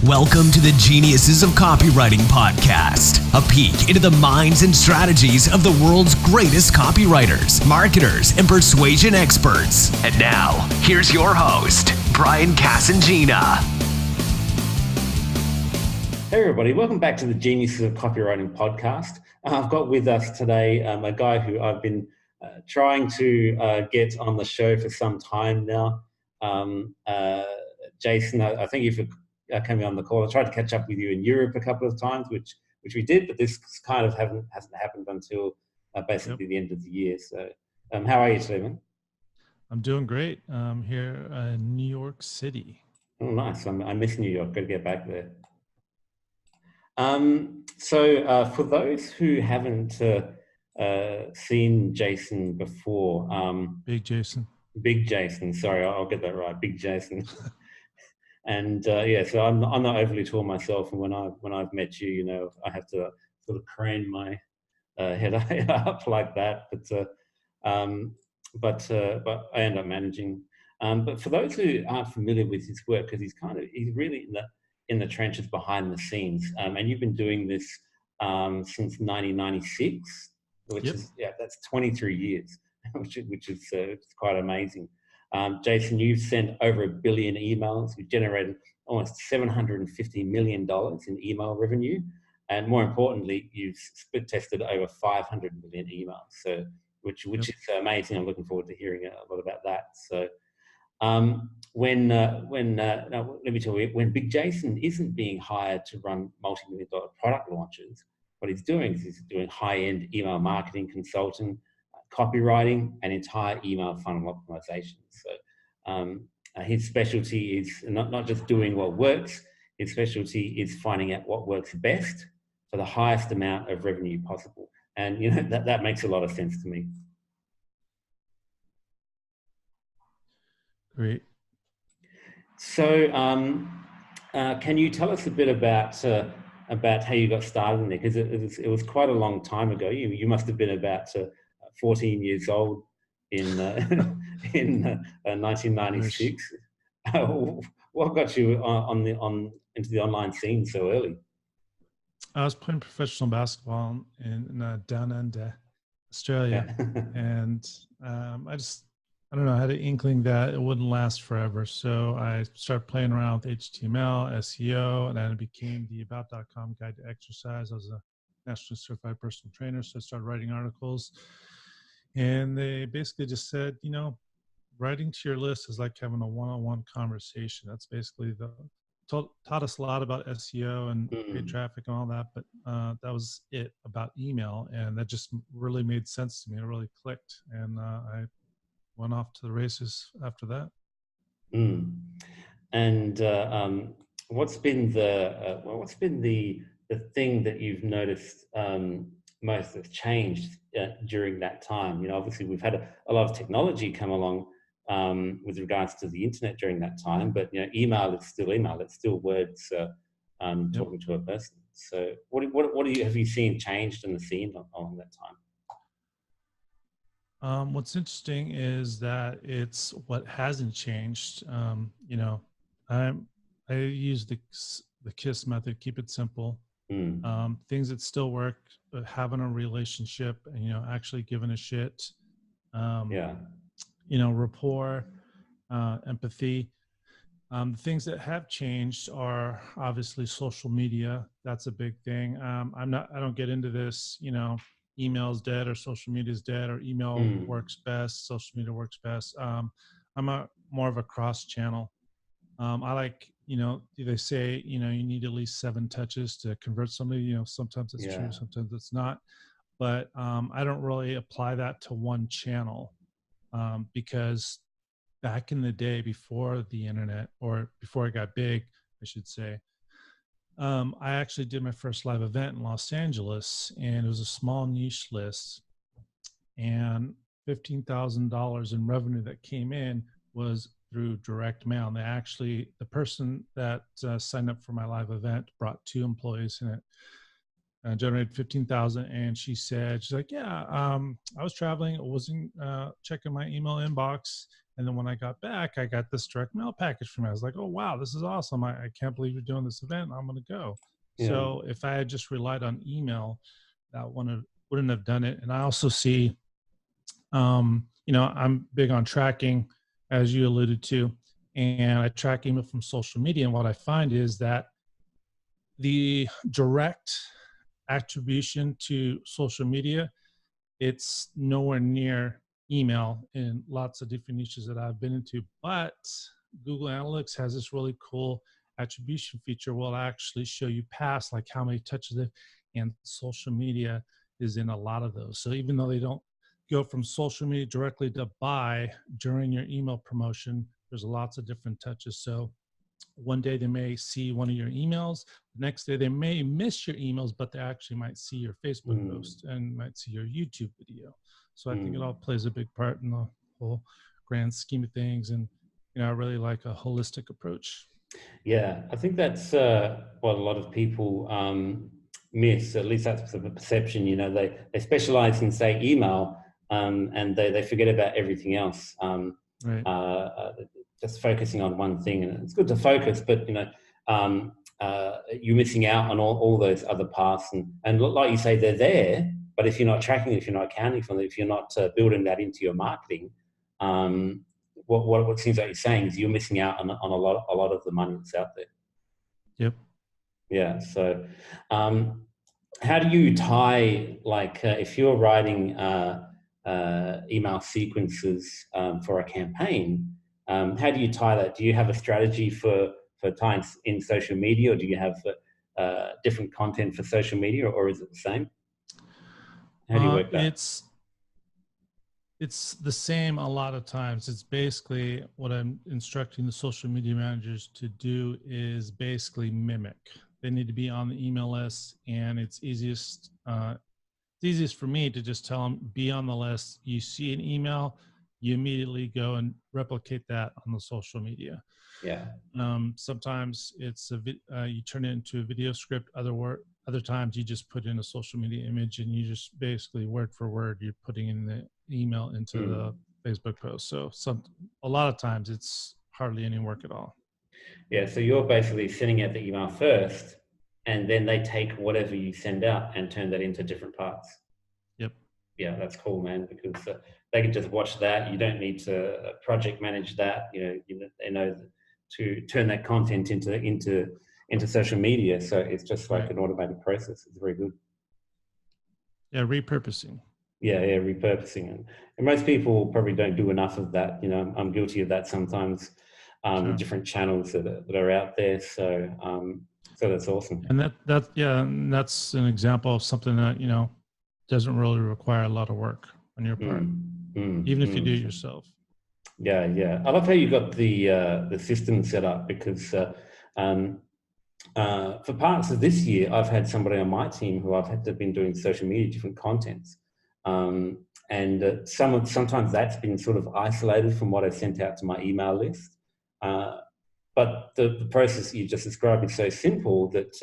Welcome to the Geniuses of Copywriting podcast, a peek into the minds and strategies of the world's greatest copywriters, marketers, and persuasion experts. And now, here's your host, Brian Casangina. Hey everybody, welcome back to the Geniuses of Copywriting podcast. I've got with us today a guy who I've been trying to get on the show for some time now. Jason, I think you've coming on the call. I tried to catch up with you in Europe a couple of times, which we did, but this kind of hasn't happened until basically the end of the year. So, how are you today, man? I'm doing great. I'm here in New York City. Oh, nice. I miss New York. Got to get back there. So, for those who haven't seen Jason before, Big Jason. Sorry, I'll get that right. Big Jason. And so I'm not overly tall myself, and when I've met you, I have to sort of crane my head up like that. But I end up managing. But for those who aren't familiar with his work, because he's really in the trenches behind the scenes, and you've been doing this since 1996, which is that's 23 years, which is quite amazing. Jason, you've sent over 1 billion emails. You've generated almost $750 million in email revenue. And more importantly, you've split tested over 500 million emails. So, which is amazing. I'm looking forward to hearing a lot about that. So, let me tell you, when Big Jason isn't being hired to run multi-million-dollar product launches, what he's doing is he's doing high-end email marketing consulting, copywriting, and entire email funnel optimization. So his specialty is not just doing what works. His specialty is finding out what works best for the highest amount of revenue possible. And that makes a lot of sense to me. Great. So can you tell us a bit about how you got started in there? Because it was quite a long time ago. You must have been about 14 years old in 1996. What got you into the online scene so early? I was playing professional basketball in Down Under, Australia, and I don't know, I had an inkling that it wouldn't last forever. So I started playing around with HTML, SEO, and then it became the About.com guide to exercise. I was a nationally certified personal trainer, so I started writing articles. And they basically just said, writing to your list is like having a one-on-one conversation. That's basically taught us a lot about SEO and paid traffic and all that, but that was it about email. And that just really made sense to me. It really clicked. And I went off to the races after that. And what's been the thing that you've noticed most has changed during that time? Obviously we've had a lot of technology come along with regards to the internet during that time, but email is still email. It's still words talking to a person. So what have you seen changed in the scene along that time? What's interesting is that it's what hasn't changed. I use the KISS method, keep it simple. Things that still work, but having a relationship and, actually giving a shit, rapport, empathy. The things that have changed are obviously social media. That's a big thing. I don't get into this, email's dead or social media is dead or email works best, social media works best. I'm more of a cross channel. I like, they say, you need at least 7 touches to convert somebody, sometimes it's true, sometimes it's not. But I don't really apply that to one channel because back in the day before the internet, or before it got big, I should say, I actually did my first live event in Los Angeles, and it was a small niche list, and $15,000 in revenue that came in was through direct mail. And the person that signed up for my live event brought 2 employees in it. generated 15,000. And she's like, yeah, I was traveling. I wasn't checking my email inbox. And then when I got back, I got this direct mail package from me. I was like, oh, wow, this is awesome. I can't believe you're doing this event. I'm going to go. Yeah. So if I had just relied on email, that wouldn't have done it. And I also see, I'm big on tracking, as you alluded to, and I track email from social media. And what I find is that the direct attribution to social media, it's nowhere near email in lots of different niches that I've been into. But Google Analytics has this really cool attribution feature will actually show you past, like how many touches it, and social media is in a lot of those. So even though they don't go from social media directly to buy during your email promotion, there's lots of different touches. So one day they may see one of your emails. The next day they may miss your emails, but they actually might see your Facebook post and might see your YouTube video. So I think it all plays a big part in the whole grand scheme of things. And, I really like a holistic approach. Yeah, I think that's what a lot of people miss. At least that's the perception. They specialize in, say, email, and they forget about everything else. Right. Just focusing on one thing, and it's good to focus, but you're missing out on all those other paths. And like you say, they're there, but if you're not tracking, if you're not accounting for them, if you're not building that into your marketing, what seems like you're saying is you're missing out on a lot of the money that's out there. Yep. Yeah. So, how do you tie, like, if you're writing email sequences for a campaign, how do you tie that? Do you have a strategy for tying in social media, or do you have different content for social media, or is it the same? How do you work that? It's the same a lot of times. It's basically what I'm instructing the social media managers to do is basically mimic. They need to be on the email list, and it's easiest for me to just tell them, be on the list. You see an email, you immediately go and replicate that on the social media. Yeah. Sometimes it's you turn it into a video script. Other times you just put in a social media image, and you just basically word for word, you're putting in the email into the Facebook post. So a lot of times it's hardly any work at all. Yeah. So you're basically sending out the email first, and then they take whatever you send out and turn that into different parts. Yep. Yeah, that's cool, man, because they can just watch that. You don't need to project manage that. They know to turn that content into social media. So it's just like an automated process. It's very good. Yeah, repurposing. Yeah, repurposing. And most people probably don't do enough of that. I'm guilty of that sometimes. Different channels that are out there. So that's awesome. And that's an example of something that doesn't really require a lot of work on your part, even if you do it yourself. Yeah. I love how you got the system set up, because for parts of this year, I've had somebody on my team who I've been doing social media, different contents, and sometimes that's been sort of isolated from what I sent out to my email list. But the process you just described is so simple that's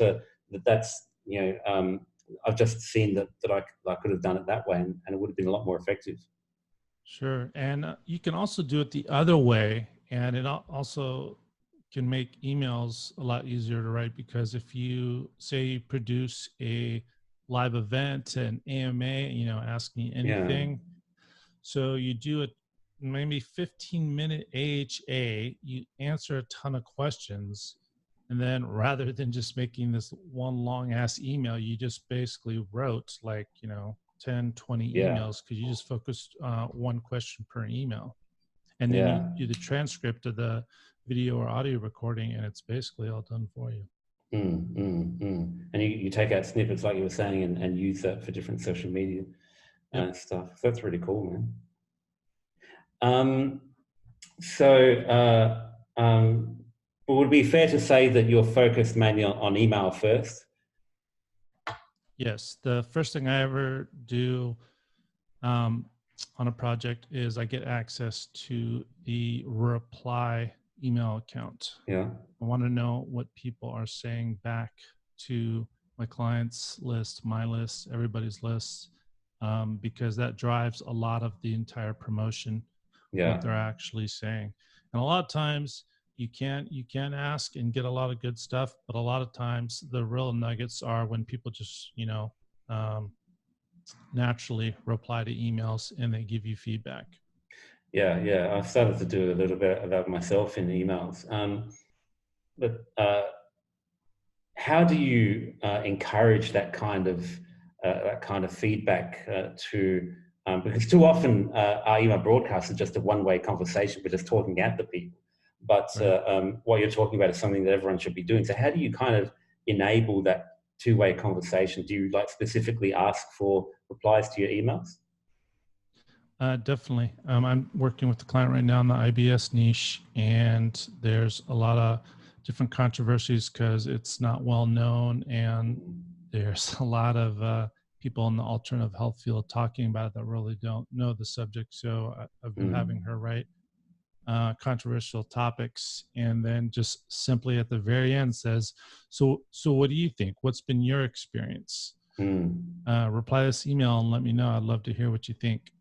I've just seen that I could have done it that way, and it would have been a lot more effective. Sure. And you can also do it the other way, and it also can make emails a lot easier to write, because if you say you produce a live event, an AMA, asking anything, so you do it maybe 15-minute AHA, you answer a ton of questions, and then rather than just making this one long ass email, you just basically wrote 10, 20 emails, because you just focused one question per email. And then you do the transcript of the video or audio recording, and it's basically all done for you. And you take out snippets, like you were saying, and use that for different social media stuff. So that's really cool, man. Would it be fair to say that you're focused mainly on email first? Yes. The first thing I ever do on a project is I get access to the reply email account. Yeah. I want to know what people are saying back to my clients' list, my list, everybody's list, because that drives a lot of the entire promotion, what they're actually saying. And a lot of times you can ask and get a lot of good stuff, but a lot of times the real nuggets are when people just, naturally reply to emails and they give you feedback. Yeah. I've started to do a little bit of that myself in emails. But how do you encourage that kind of feedback because too often our email broadcasts are just a one-way conversation. We're just talking at the people. But Right. what you're talking about is something that everyone should be doing. So how do you kind of enable that two-way conversation? Do you specifically ask for replies to your emails? Definitely. I'm working with the client right now in the IBS niche, and there's a lot of different controversies because it's not well known, and there's a lot of people in the alternative health field talking about it that really don't know the subject. So I've been having her write controversial topics, and then just simply at the very end says, "So what do you think? What's been your experience? Reply this email and let me know. I'd love to hear what you think."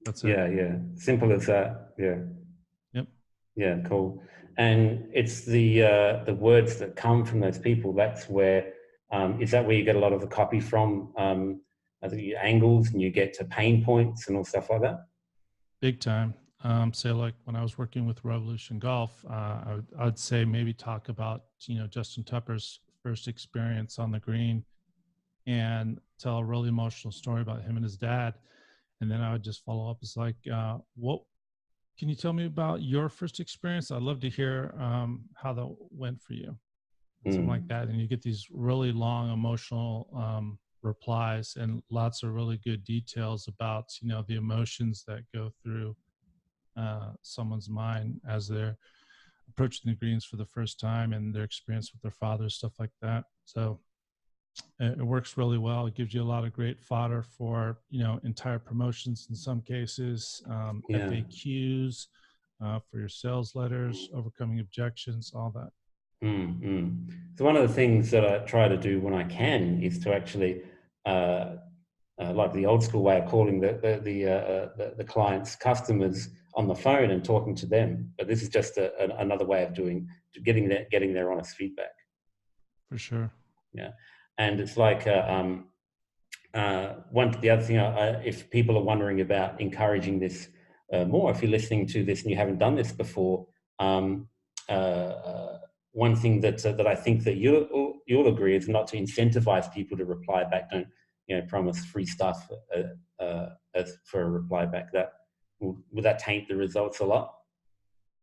That's it. Yeah. Simple as that. Yeah. Yep. Yeah, cool. And it's the words that come from those people. That's where is that where you get a lot of the copy from? The angles, and you get to pain points and all stuff like that. Big time. So like when I was working with Revolution Golf, I'd say maybe talk about, Justin Tupper's first experience on the green and tell a really emotional story about him and his dad. And then I would just follow up. It's like, what can you tell me about your first experience? I'd love to hear how that went for you. Something like that. And you get these really long emotional replies and lots of really good details about, the emotions that go through someone's mind as they're approaching the greens for the first time and their experience with their father, stuff like that. So it works really well. It gives you a lot of great fodder for, entire promotions in some cases, FAQs for your sales letters, overcoming objections, all that. So one of the things that I try to do when I can is to actually, like the old school way of calling the clients customers on the phone and talking to them. But this is just another way of getting their honest feedback. For sure. Yeah, and it's like the other thing. If people are wondering about encouraging this more, if you're listening to this and you haven't done this before. One thing that I think that you'll agree is not to incentivize people to reply back. Don't promise free stuff as for a reply back. That would that taint the results a lot?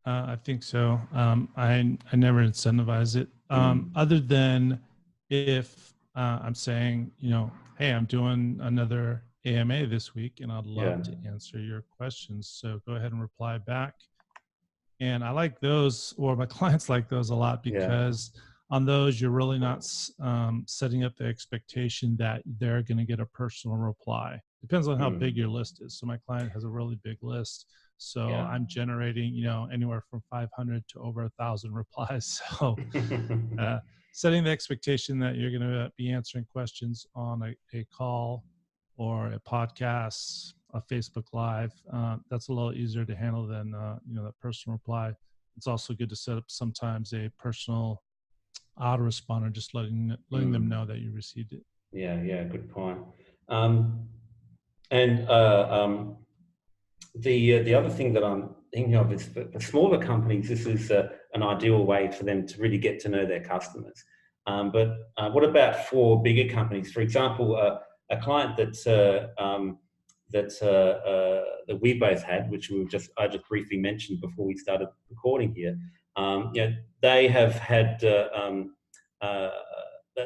I think so. I never incentivize it, other than if I'm saying, hey, I'm doing another AMA this week, and I'd love to answer your questions. So go ahead and reply back. And I like those, or my clients like those a lot, because on those, you're really not setting up the expectation that they're going to get a personal reply. Depends on how big your list is. So my client has a really big list. So I'm generating, anywhere from 500 to over 1,000 replies. So setting the expectation that you're going to be answering questions on a call or a podcast, a Facebook Live, that's a little easier to handle than that personal reply. It's also good to set up sometimes a personal autoresponder, just letting them know that you received it. Yeah, good point. The other thing that I'm thinking of is for smaller companies, this is an ideal way for them to really get to know their customers. But what about for bigger companies? For example, a client that we both had, which I just briefly mentioned before we started recording here. They have had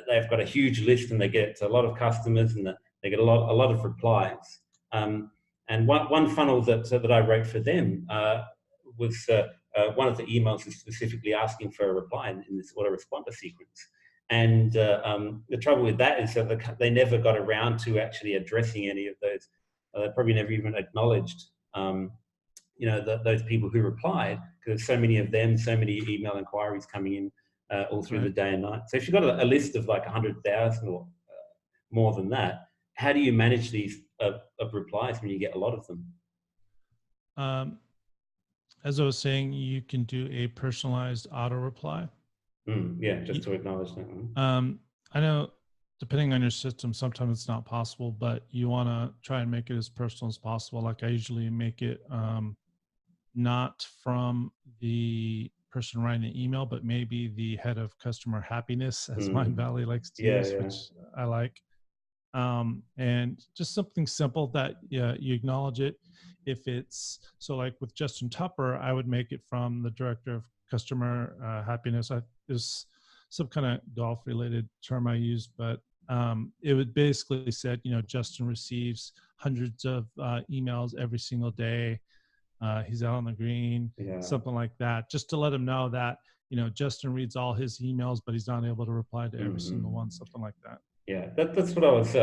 they've got a huge list, and they get a lot of customers, and they get a lot of replies. And one funnel that I wrote for them was one of the emails is specifically asking for a reply in this autoresponder sequence. And the trouble with that is that they never got around to actually addressing any of those. They probably never even acknowledged, those people who replied, because so many of them, so many email inquiries coming in all through the day and night. So if you've got a list of like 100,000 or more than that, how do you manage these of replies when you get a lot of them? As I was saying, you can do a personalized auto reply. Yeah, just to acknowledge that. I know depending on your system, sometimes it's not possible, but you want to try and make it as personal as possible. Like I usually make it not from the person writing the email, but maybe the head of customer happiness, as Mindvalley likes to use, which I like. And just something simple that you acknowledge it. If it's so, like with Justin Tupper, I would make it from the director of customer happiness. There's some kind of golf related term I used, but it would basically said, Justin receives hundreds of emails every single day. He's out on the green, something like that, just to let him know that, Justin reads all his emails, but he's not able to reply to every single one, something like that. Yeah, that's what I was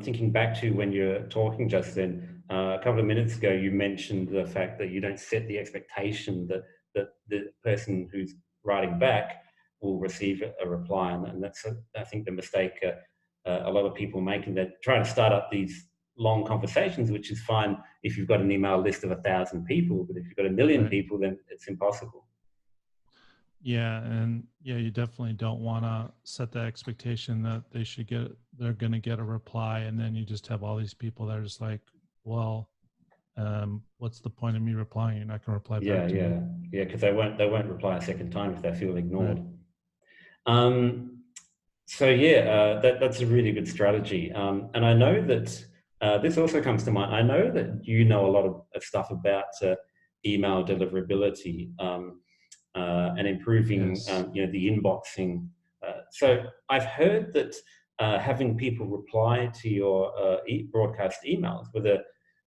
thinking back to when you're talking just then. A couple of minutes ago, you mentioned the fact that you don't set the expectation that the person who's writing back will receive a reply. And that's, I think, the mistake a lot of people make. And they're trying to start up these long conversations, which is fine if you've got an email list of 1,000 people, but if you've got 1 million people, then it's impossible. Yeah, and you definitely don't want to set the expectation that they're going to get a reply, and then you just have all these people that are just like, well, what's the point of me replying? You're not going to reply back to me. Yeah, because they won't reply a second time if they feel ignored. Right. That's a really good strategy. And I know that this also comes to mind. I know that you know a lot of stuff about email deliverability. And improving, the inboxing. So I've heard that having people reply to your broadcast emails, whether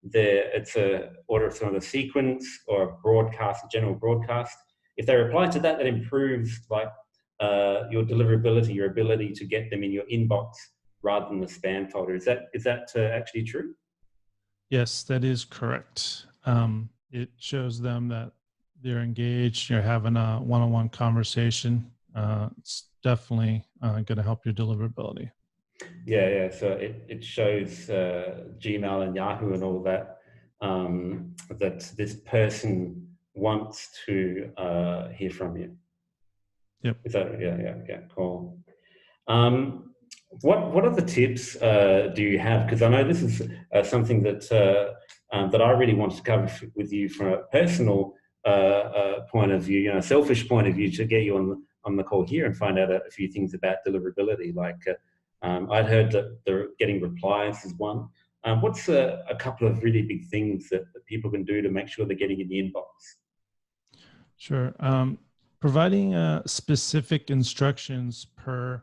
it's a order of some of the sequence or a general broadcast, if they reply to that, that improves your deliverability, your ability to get them in your inbox rather than the spam folder. Is that actually true? Yes, that is correct. It shows them that they're engaged, you're having a one-on-one conversation. It's definitely going to help your deliverability. Yeah. So it shows Gmail and Yahoo and all that, that this person wants to hear from you. Yep. Is that, yeah, cool. What other tips do you have? Because I know this is something that I really wanted to cover with you from a personal point of view, selfish point of view, to get you on the call here and find out a few things about deliverability. Like I'd heard that they're getting replies is one. What's a couple of really big things that people can do to make sure they're getting in the inbox? Sure. Providing specific instructions per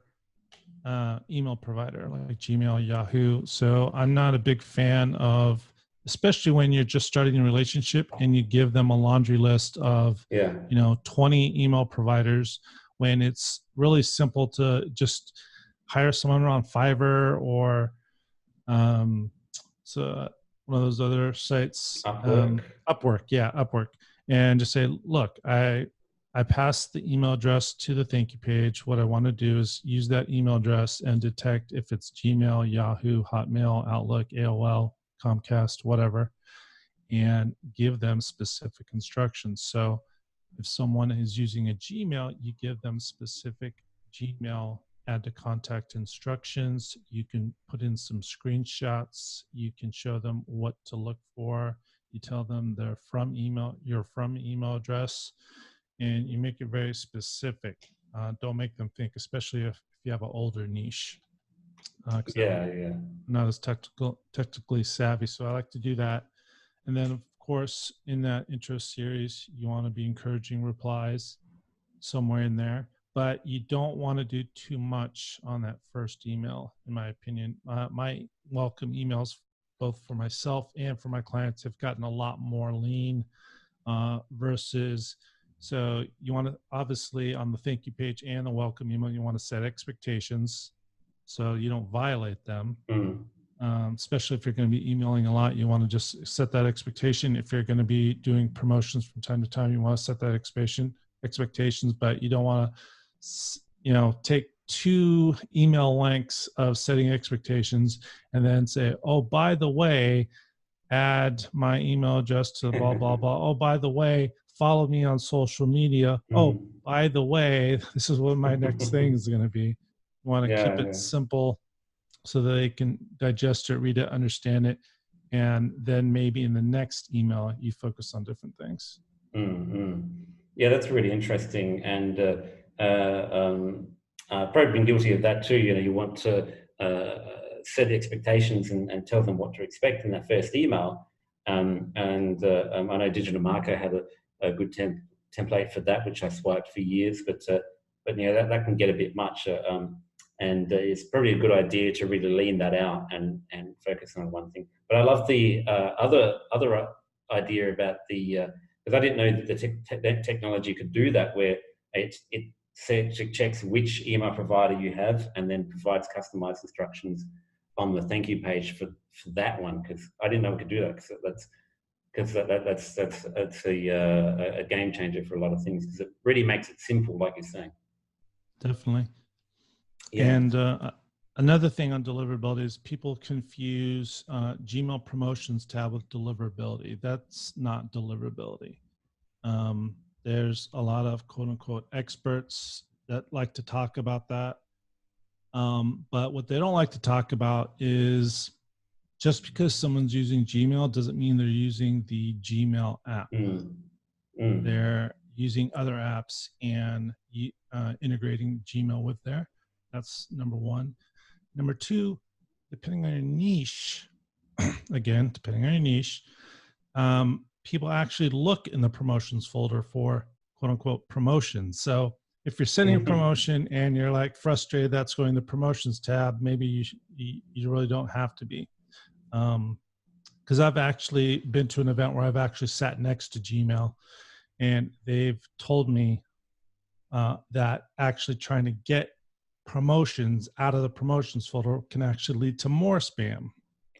email provider, like Gmail, Yahoo. So I'm not a big fan of, especially when you're just starting a relationship and you give them a laundry list of 20 email providers, when it's really simple to just hire someone on Fiverr or so one of those other sites, Upwork, and just say, look, I passed the email address to the thank you page. What I want to do is use that email address and detect if it's Gmail, Yahoo, Hotmail, Outlook, AOL, Comcast, whatever, and give them specific instructions. So if someone is using a Gmail, you give them specific Gmail add to contact instructions. You can put in some screenshots. You can show them what to look for. You tell them your from email address, and you make it very specific. Don't make them think, especially if you have an older niche. Not as technically savvy, so I like to do that. And then, of course, in that intro series, you want to be encouraging replies somewhere in there, but you don't want to do too much on that first email, in my opinion. My welcome emails, both for myself and for my clients, have gotten a lot more lean versus. So you want to, obviously, on the thank you page and the welcome email, you want to set expectations so you don't violate them. Especially if you're going to be emailing a lot, you want to just set that expectation. If you're going to be doing promotions from time to time, you want to set that expectations, but you don't want to take 2 email lengths of setting expectations and then say, oh, by the way, add my email address to blah, blah, blah. Oh, by the way, follow me on social media. Oh, by the way, this is what my next thing is going to be. You want to keep it simple so that they can digest it, read it, understand it. And then maybe in the next email, you focus on different things. Yeah, that's really interesting. And I've probably been guilty of that too. You want to set expectations and tell them what to expect in that first email. I know Digital Marketer had a good template for that, which I swiped for years, but that can get a bit much. And it's probably a good idea to really lean that out and focus on one thing. But I love the other idea about because I didn't know that that technology could do that, where it checks which email provider you have and then provides customized instructions on the thank you page for that one. Because I didn't know we could do that. That's a game changer for a lot of things, because it really makes it simple, like you're saying. Definitely. Yeah. And another thing on deliverability is people confuse Gmail promotions tab with deliverability. That's not deliverability. There's a lot of quote unquote experts that like to talk about that. But what they don't like to talk about is just because someone's using Gmail doesn't mean they're using the Gmail app. They're using other apps and integrating Gmail with there. That's number one. Number two, depending on your niche, again, depending on your niche, people actually look in the promotions folder for quote unquote promotions. So if you're sending a promotion and you're like frustrated that's going to the promotions tab, maybe you really don't have to be. Because I've actually been to an event where I've actually sat next to Gmail, and they've told me that actually trying to get promotions out of the promotions folder can actually lead to more spam.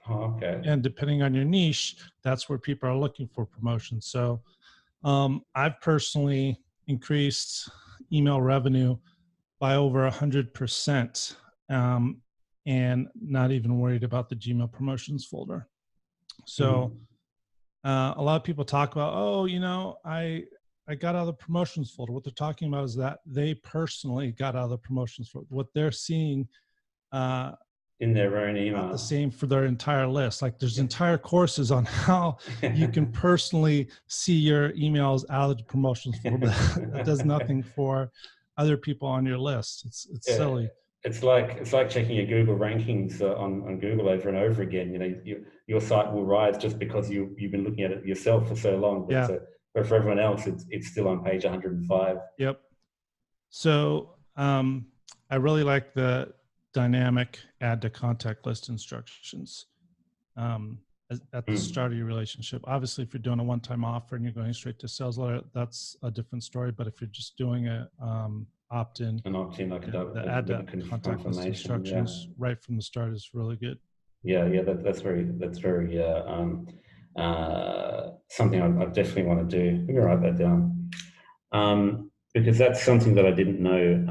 Oh, okay. And depending on your niche, that's where people are looking for promotions. So I've personally increased email revenue by over 100%, and not even worried about the Gmail promotions folder. So a lot of people talk about, I got out of the promotions folder. What they're talking about is that they personally got out of the promotions folder. What they're seeing in their own email, not the same for their entire list. Like there's entire courses on how you can personally see your emails out of the promotions folder. That does nothing for other people on your list. It's silly. It's like checking your Google rankings on Google over and over again. Your site will rise just because you've been looking at it yourself for so long. But for everyone else, it's still on page 105. Yep. So I really like the dynamic add to contact list instructions at the start of your relationship. Obviously, if you're doing a one-time offer and you're going straight to sales letter, that's a different story. But if you're just doing a opt-in, the add to contact list instructions right from the start is really good. That's very something I definitely want to do. Let me write that down, because that's something that I didn't know,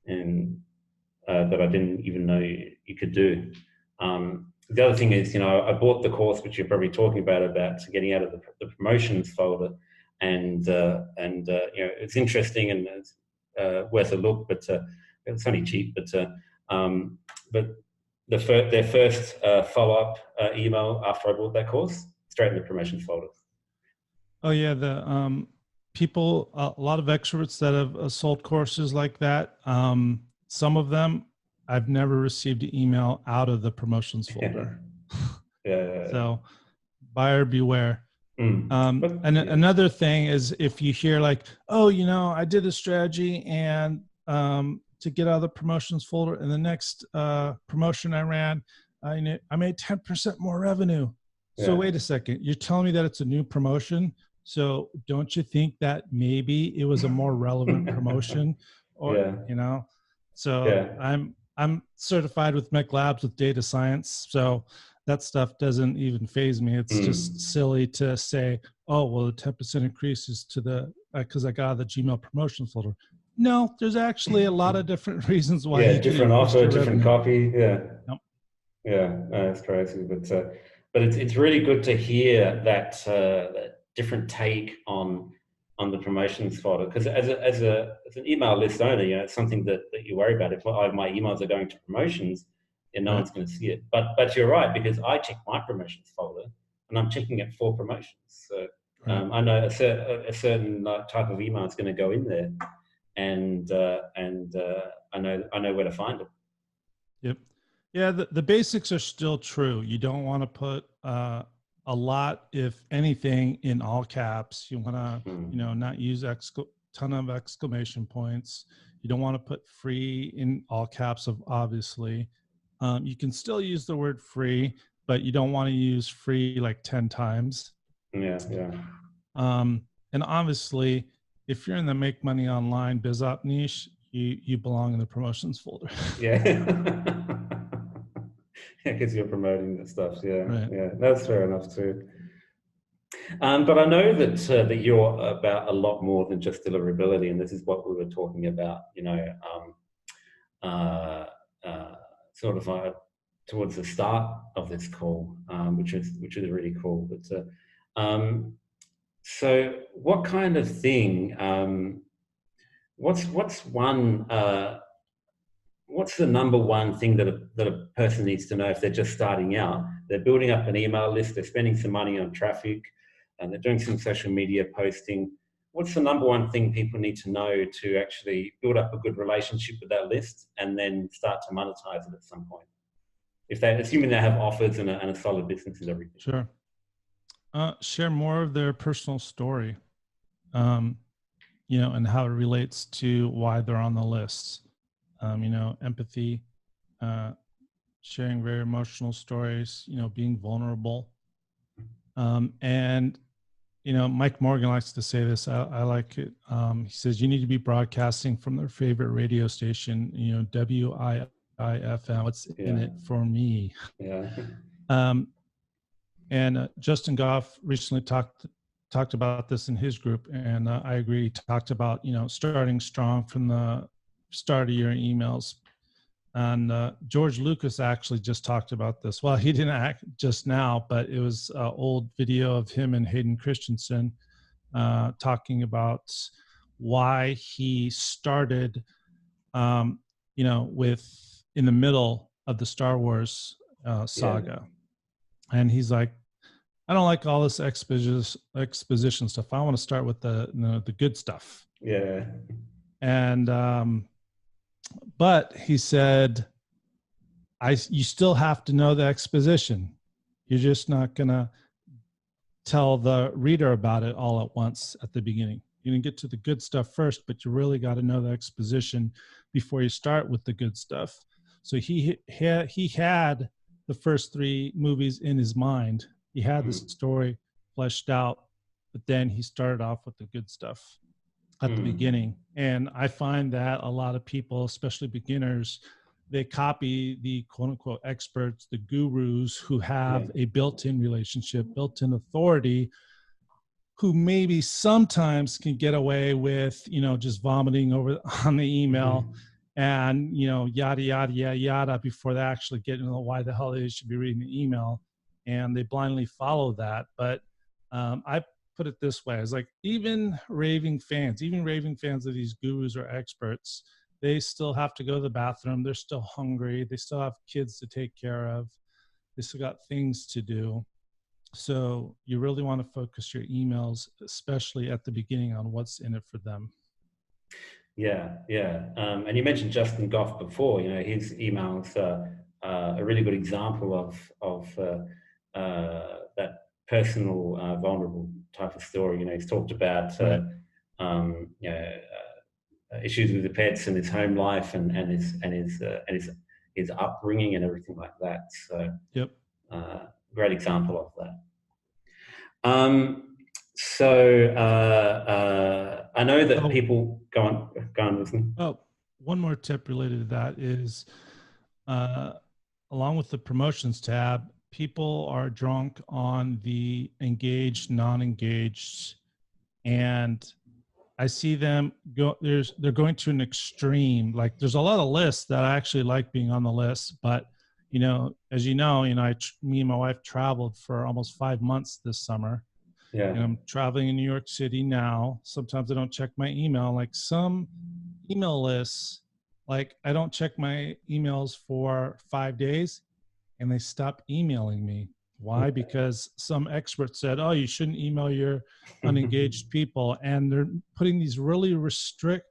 and that I didn't even know you could do. The other thing is, I bought the course which you're probably talking about getting out of the promotions folder, and it's interesting and it's worth a look, but it's only cheap. But their first follow-up email after I bought that course, straight in the promotions folder. Oh yeah, the people, a lot of experts that have sold courses like that. Some of them, I've never received an email out of the promotions folder. So buyer beware. Another thing is if you hear like, I did a strategy and to get out of the promotions folder, and the next promotion I ran, I made 10% more revenue. So wait a second, you're telling me that it's a new promotion. So don't you think that maybe it was a more relevant promotion, or So I'm certified with Mech Labs with data science, so that stuff doesn't even faze me. It's just silly to say, oh well, the 10% increase is to the because I got out of the Gmail promotion folder. No, there's actually a lot of different reasons why Yeah, you could different increase offer, your different revenue. copy. Yeah. Yep. Yeah, no, it's crazy, but it's really good to hear that, that different take on the promotions folder, because as an email list owner, it's something that you worry about. If my emails are going to promotions, and no Right. one's going to see it. But you're right, because I check my promotions folder and I'm checking it for promotions. So Right. I know a certain type of email is going to go in there, and I know where to find it. Yep. Yeah, the basics are still true. You don't want to put a lot, if anything, in all caps. You want to, not use ton of exclamation points. You don't want to put free in all caps, obviously. You can still use the word free, but you don't want to use free like 10 times. Yeah. And obviously, if you're in the make money online biz op niche, you belong in the promotions folder. Yeah. Because you're promoting that stuff. Yeah. Right. Yeah. That's fair enough too. But I know that you're about a lot more than just deliverability, and this is what we were talking about. Sort of towards the start of this call, which is really cool. But so, what kind of thing? What's one? What's the number one thing that a person needs to know if they're just starting out? They're building up an email list, they're spending some money on traffic, and they're doing some social media posting. What's the number one thing people need to know to actually build up a good relationship with that list and then start to monetize it at some point? If they, assuming they have offers and a solid business and everything. Sure. Share more of their personal story, and how it relates to why they're on the list. Empathy, sharing very emotional stories, being vulnerable. And Mike Morgan likes to say this. I like it. He says, you need to be broadcasting from their favorite radio station, WIIFM. What's in it for me? Yeah. And Justin Goff recently talked about this in his group, and I agree. He talked about, starting strong from the start of your emails. And George Lucas actually just talked about this. Well, he didn't act just now, but it was an old video of him and Hayden Christensen talking about why he started, with in the middle of the Star Wars saga. And he's like, I don't like all this exposition stuff. I want to start with the good stuff. Yeah. And but he said, you still have to know the exposition. You're just not gonna tell the reader about it all at once at the beginning. You can get to the good stuff first, but you really got to know the exposition before you start with the good stuff. So he had the first three movies in his mind. He had the story fleshed out, but then he started off with the good stuff at the beginning. And I find that a lot of people, especially beginners, they copy the quote unquote experts, the gurus who have a built-in relationship, built-in authority, who maybe sometimes can get away with, just vomiting over on the email and, yada, yada, yada, yada, before they actually get into why the hell they should be reading the email. And they blindly follow that. But I put it this way, it's like even raving fans of these gurus or experts, they still have to go to the bathroom. They're still hungry. They still have kids to take care of. They still got things to do. So you really want to focus your emails, especially at the beginning, on what's in it for them. Yeah. And you mentioned Justin Goff before. His emails are a really good example of that personal, vulnerable type of story. He's talked about issues with the pets and his home life and his upbringing and everything like that. So, great example of that. I know that people go on, listen. Oh, one more tip related to that is, along with the promotions tab, people are drunk on the engaged, non-engaged, and I see them go. They're going to an extreme. Like there's a lot of lists that I actually like being on the list, but as you know, me and my wife traveled for almost 5 months this summer. Yeah. And I'm traveling in New York City now. Sometimes I don't check my email. Like some email lists, like I don't check my emails for 5 days, and they stop emailing me. Why? Because some expert said, oh, you shouldn't email your unengaged people. And they're putting these really strict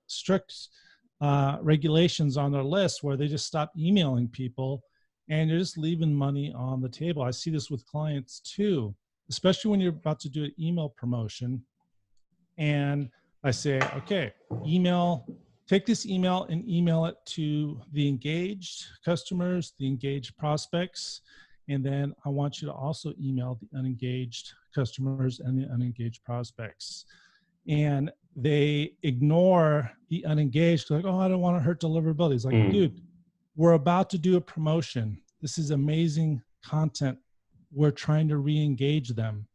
regulations on their list where they just stop emailing people and you're just leaving money on the table. I see this with clients too, especially when you're about to do an email promotion. And I say, okay, take this email and email it to the engaged customers, the engaged prospects. And then I want you to also email the unengaged customers and the unengaged prospects. And they ignore the unengaged. Like, oh, I don't want to hurt deliverability. It's like, dude, we're about to do a promotion. This is amazing content. We're trying to re-engage them.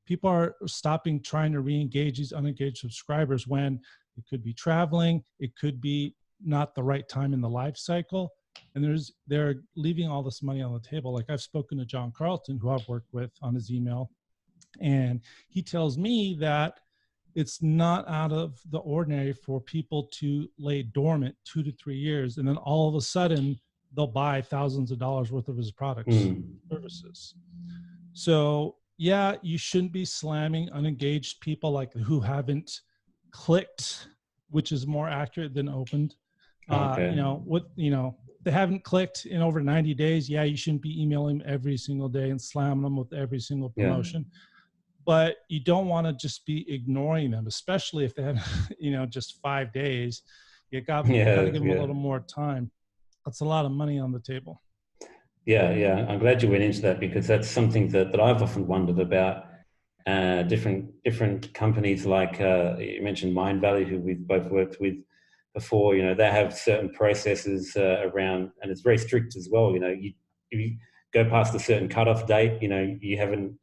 People are stopping trying to re-engage these unengaged subscribers when it could be traveling. It could be not the right time in the life cycle. And they're leaving all this money on the table. Like I've spoken to John Carlton, who I've worked with on his email, and he tells me that it's not out of the ordinary for people to lay dormant 2 to 3 years, and then all of a sudden they'll buy thousands of dollars worth of his products, services. So yeah, you shouldn't be slamming unengaged people like who haven't clicked, which is more accurate than opened. They haven't clicked in over 90 days. Yeah, you shouldn't be emailing them every single day and slamming them with every single promotion. Yeah. But you don't want to just be ignoring them, especially if they have, just 5 days. You got to give them a little more time. That's a lot of money on the table. Yeah. I'm glad you went into that because that's something that I've often wondered about. Different companies like you mentioned Mindvalley, who we've both worked with before. They have certain processes around, and it's very strict as well. If you go past a certain cutoff date, you haven't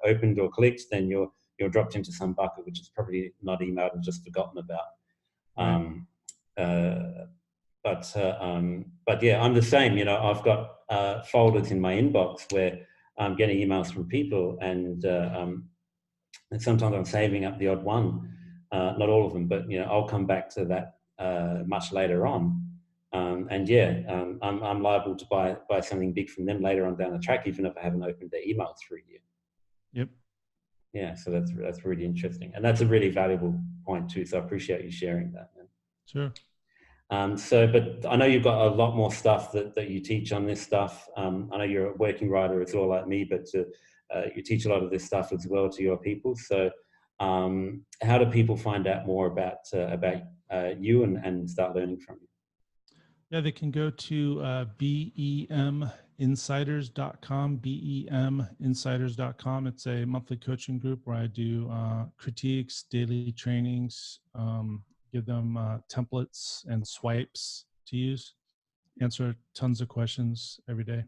opened or clicked, then you're dropped into some bucket, which is probably not emailed and just forgotten about. But yeah, I'm the same. I've got folders in my inbox where I'm getting emails from people, and sometimes I'm saving up the odd one, not all of them, but I'll come back to that much later on. I'm liable to buy something big from them later on down the track, even if I haven't opened their emails for a year. Yep. Yeah, so that's really interesting, and that's a really valuable point too. So I appreciate you sharing that, man. Sure. But I know you've got a lot more stuff that you teach on this stuff. I know you're a working writer as well, like me, but you teach a lot of this stuff as well to your people. So how do people find out more about you and start learning from you? Yeah, they can go to beminsiders.com, beminsiders.com. It's a monthly coaching group where I do critiques, daily trainings, give them templates and swipes to use, answer tons of questions every day.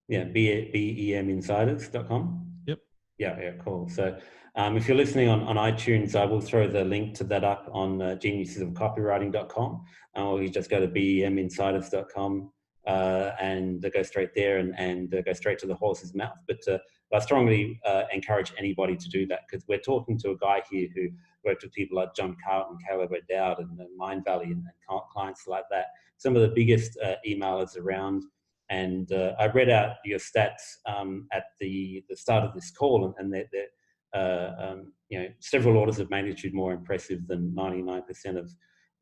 Yeah, beminsiders.com? Yep. Yeah, cool. So if you're listening on iTunes, I will throw the link to that up on geniusesofcopywriting.com, or you just go to beminsiders.com and go straight there and go straight to the horse's mouth. But I strongly encourage anybody to do that, because we're talking to a guy here who worked with people like John Carlton, Caleb O'Dowd, and Mindvalley, and clients like that. Some of the biggest emailers around. And I read out your stats at the start of this call, and they're several orders of magnitude more impressive than 99% of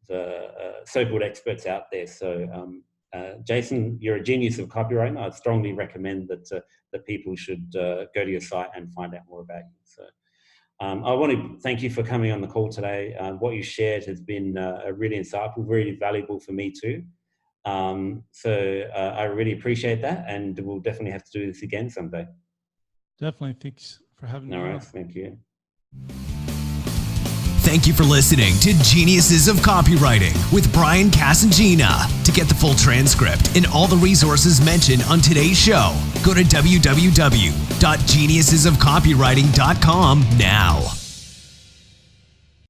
the so-called experts out there. So, Jason, you're a genius of copywriting. I'd strongly recommend that people should go to your site and find out more about you. So, I want to thank you for coming on the call today. What you shared has been really insightful, really valuable for me too. I really appreciate that, and we'll definitely have to do this again someday. Definitely. Thanks for having me. All right. Thank you. Thank you for listening to Geniuses of Copywriting with Brian Casangina. To get the full transcript and all the resources mentioned on today's show, go to www.geniusesofcopywriting.com now.